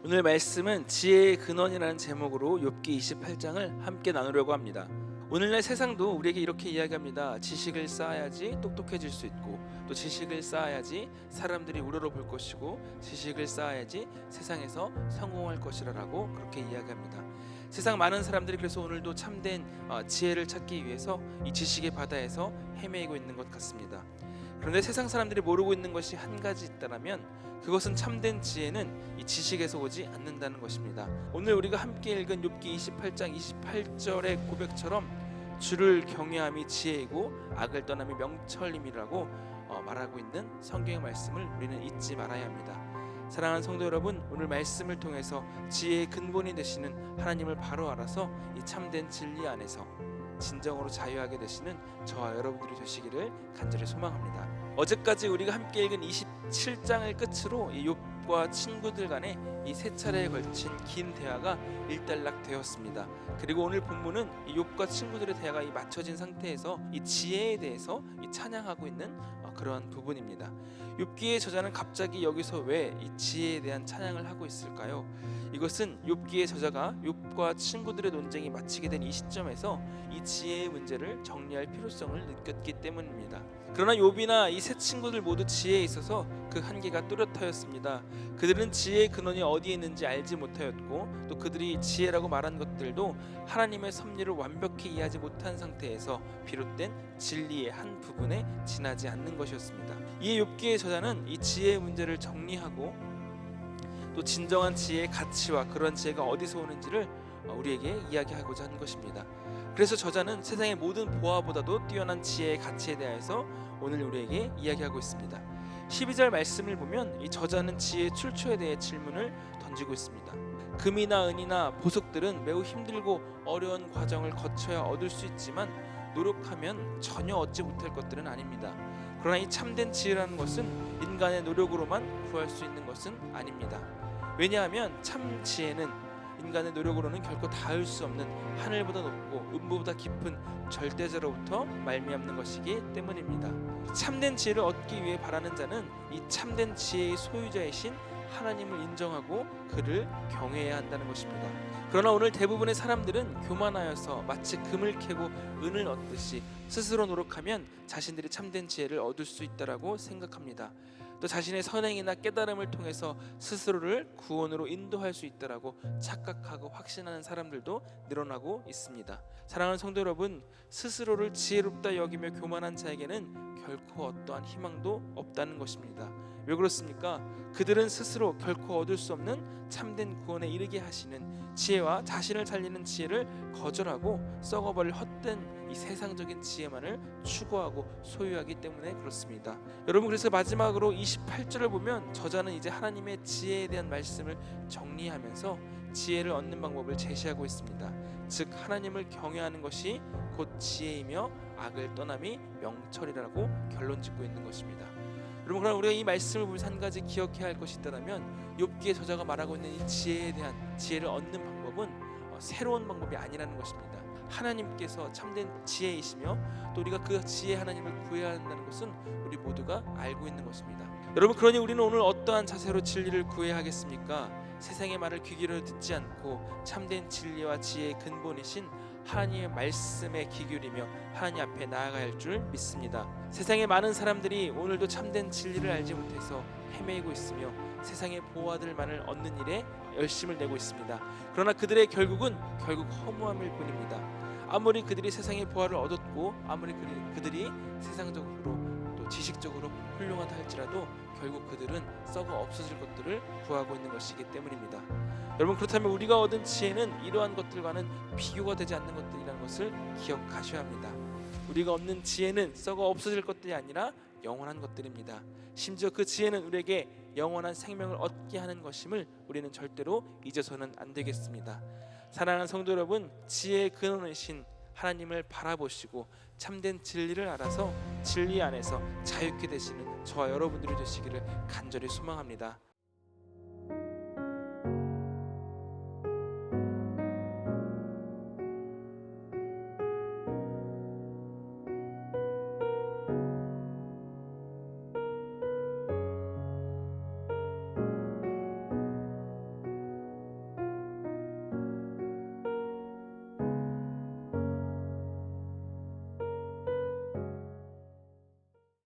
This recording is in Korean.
오늘 말씀은 지혜의 근원이라는 제목으로 욥기 28장을 함께 나누려고 합니다. 오늘날 세상도 우리에게 이렇게 이야기합니다. 지식을 쌓아야지 똑똑해질 수 있고, 또 지식을 쌓아야지 사람들이 우러러볼 것이고, 지식을 쌓아야지 세상에서 성공할 것이라고 그렇게 이야기합니다. 세상 많은 사람들이 그래서 오늘도 참된 지혜를 찾기 위해서 이 지식의 바다에서 헤매이고 있는 것 같습니다. 그런데 세상 사람들이 모르고 있는 것이 한 가지 있다면 그것은 참된 지혜는 이 지식에서 오지 않는다는 것입니다. 오늘 우리가 함께 읽은 욥기 28장 28절의 고백처럼 주를 경외함이 지혜이고 악을 떠남이 명철임이라고 말하고 있는 성경의 말씀을 우리는 잊지 말아야 합니다. 사랑하는 성도 여러분, 오늘 말씀을 통해서 지혜의 근본이 되시는 하나님을 바로 알아서 이 참된 진리 안에서 진정으로 자유하게 되시는 저와 여러분들이 되시기를 간절히 소망합니다. 어제까지 우리가 함께 읽은 27장을 끝으로 이 욥과 친구들 간의 이 세 차례에 걸친 긴 대화가 일단락되었습니다. 그리고 오늘 본문은 이 욥과 친구들의 대화가 맞춰진 상태에서 이 지혜에 대해서 이 찬양하고 있는 그러한 부분입니다. 욥기의 저자는 갑자기 여기서 왜 이 지혜에 대한 찬양을 하고 있을까요? 이것은 욥기의 저자가 욥과 친구들의 논쟁이 마치게 된 이 시점에서 이 지혜의 문제를 정리할 필요성을 느꼈기 때문입니다. 그러나 욥이나 이 세 친구들 모두 지혜에 있어서 그 한계가 뚜렷하였습니다. 그들은 지혜의 근원이 어디에 있는지 알지 못하였고, 또 그들이 지혜라고 말한 것들도 하나님의 섭리를 완벽히 이해하지 못한 상태에서 비롯된 진리의 한 부분에 지나지 않는 것이었습니다. 이에 욥기의 저자는 이 지혜의 문제를 정리하고 또 진정한 지혜의 가치와 그런 지혜가 어디서 오는지를 우리에게 이야기하고자 한 것입니다. 그래서 저자는 세상의 모든 보화보다도 뛰어난 지혜의 가치에 대해서 오늘 우리에게 이야기하고 있습니다. 12절 말씀을 보면 이 저자는 지혜의 출처에 대해 질문을 던지고 있습니다. 금이나 은이나 보석들은 매우 힘들고 어려운 과정을 거쳐야 얻을 수 있지만 노력하면 전혀 얻지 못할 것들은 아닙니다. 그러나 이 참된 지혜라는 것은 인간의 노력으로만 구할 수 있는 것은 아닙니다. 왜냐하면 참 지혜는 인간의 노력으로는 결코 닿을 수 없는 하늘보다 높고 음보다 깊은 절대자로부터 말미암는 것이기 때문입니다. 참된 지혜를 얻기 위해 바라는 자는 이 참된 지혜의 소유자이신 하나님을 인정하고 그를 경외해야 한다는 것입니다. 그러나 오늘 대부분의 사람들은 교만하여서 마치 금을 캐고 은을 얻듯이 스스로 노력하면 자신들이 참된 지혜를 얻을 수 있다라고 생각합니다. 또 자신의 선행이나 깨달음을 통해서 스스로를 구원으로 인도할 수 있다라고 착각하고 확신하는 사람들도 늘어나고 있습니다. 사랑하는 성도 여러분, 스스로를 지혜롭다 여기며 교만한 자에게는 결코 어떠한 희망도 없다는 것입니다. 왜 그렇습니까? 그들은 스스로 결코 얻을 수 없는 참된 구원에 이르게 하시는 지혜와 자신을 살리는 지혜를 거절하고 썩어버릴 헛된 이 세상적인 지혜만을 추구하고 소유하기 때문에 그렇습니다. 여러분, 그래서 마지막으로 28절을 보면 저자는 이제 하나님의 지혜에 대한 말씀을 정리하면서 지혜를 얻는 방법을 제시하고 있습니다. 즉 하나님을 경외하는 것이 곧 지혜이며 악을 떠남이 명철이라고 결론 짓고 있는 것입니다. 여러분, 그러나 우리가 이 말씀을 보면서 한 가지 기억해야 할 것이 있다면 욥기의 저자가 말하고 있는 이 지혜에 대한 지혜를 얻는 방법은 새로운 방법이 아니라는 것입니다. 하나님께서 참된 지혜이시며 또 우리가 그 지혜 하나님을 구해야 한다는 것은 우리 모두가 알고 있는 것입니다. 여러분, 그러니 우리는 오늘 어떠한 자세로 진리를 구해야 하겠습니까? 세상의 말을 귀 기울여 듣지 않고 참된 진리와 지혜의 근본이신 하나님의 말씀에 귀 기울이며 하나님 앞에 나아가야 할 줄 믿습니다. 세상의 많은 사람들이 오늘도 참된 진리를 알지 못해서 헤매이고 있으며 세상의 보화들만을 얻는 일에 열심을 내고 있습니다. 그러나 그들의 결국은 결국 허무함일 뿐입니다. 아무리 그들이 세상의 보화를 얻었고 아무리 그들이 세상적으로 또 지식적으로 훌륭하다 할지라도 결국 그들은 썩어 없어질 것들을 구하고 있는 것이기 때문입니다. 여러분, 그렇다면 우리가 얻은 지혜는 이러한 것들과는 비교가 되지 않는 것들이라는 것을 기억하셔야 합니다. 우리가 얻는 지혜는 썩어 없어질 것들이 아니라 영원한 것들입니다. 심지어 그 지혜는 우리에게 영원한 생명을 얻게 하는 것임을 우리는 절대로 잊어서는 안 되겠습니다. 사랑하는 성도 여러분, 지혜의 근원이신 하나님을 바라보시고 참된 진리를 알아서 진리 안에서 자유케 되시는 저와 여러분들이 되시기를 간절히 소망합니다.